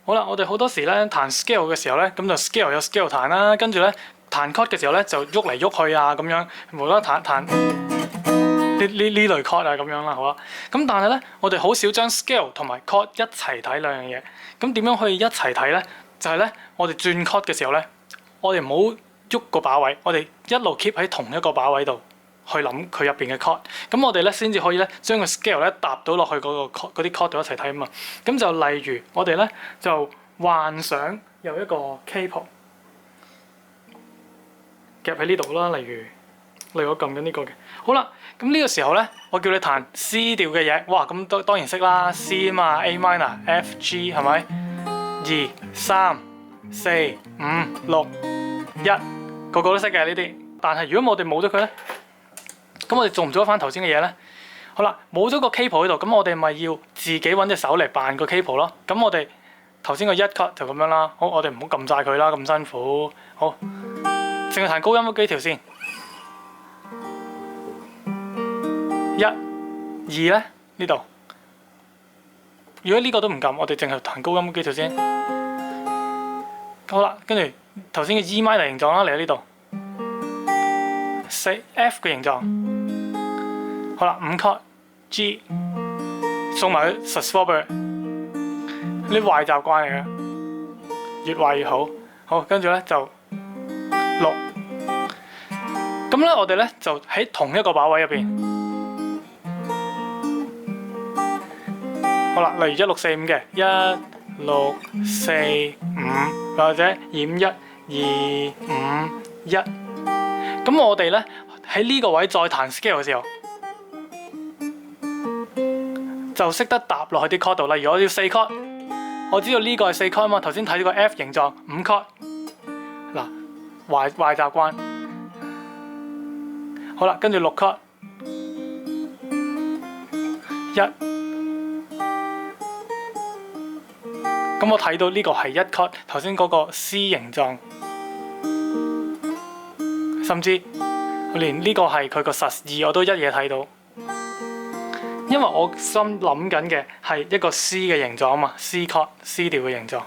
好啦，我哋好多時咧彈 scale 嘅時候咧，咁就 scale 有 scale 彈啦，跟住咧彈 chord 嘅時候咧就喐嚟喐去啊咁樣，無啦啦彈呢類 chord 啊咁樣啦，好啦。咁但係咧，我哋好少將 scale 同埋 chord 一齊睇兩樣嘢。咁點樣可以一齊睇咧？就係咧，我哋轉 chord 嘅時候咧，我哋唔好喐個把位，我哋一路 keep 喺同一個把位度去諗佢入邊嘅 chord。咁我哋咧先至可以咧將個 scale 咧搭到落去嗰啲 chord 度一齊睇啊嘛。咁就例如我哋咧就幻想有一個 K 譜夾喺呢度啦，例如我撳緊呢個嘅。好啦，咁呢個時候咧，我叫你彈 C 調嘅嘢，哇！咁當然識啦 ，C 啊嘛 ，A minor、F、G 係咪？2、3、4、5、6、1，個個都識嘅呢啲。但係如果我哋冇咗佢咧，咁我哋做唔做得翻頭先嘅嘢咧？好啦，冇咗個 K 譜喺度，咁我哋咪要自己揾隻手嚟扮個 K 譜咯。咁我哋頭先個1 cut 就咁樣啦。好，我哋唔好撳晒佢啦，咁辛苦。好，淨係彈高音嗰幾條先。1、2咧呢度。如果呢個都唔撳，我哋淨係彈高音嗰幾條先。好啦，跟住頭先嘅 E minor 形狀啦，嚟喺呢度。4 F 嘅形狀。好啦，5 chord G， 送埋去 sus4 呢啲壞習慣嚟嘅，越壞越好。好，跟住咧就6。咁咧我哋咧就喺同一個把位入邊。好啦，例如1645嘅1645，或者251、251。咁我哋咧喺呢個位再彈 scale 嘅時候，就識得搭落去啲 chord 度。例如我要4 chord， 我知道呢個係4 chord 啊嘛。頭先睇到個 F 形狀5 chord， 嗱壞習慣。好啦，跟住6 chord 1。咁我睇到呢個係1 chord， 頭先嗰個 C 形狀，甚至連呢個係佢個sus2我都一嘢睇到，因為我心諗緊嘅係一個 C 嘅形狀啊嘛，C chord C 調嘅形狀。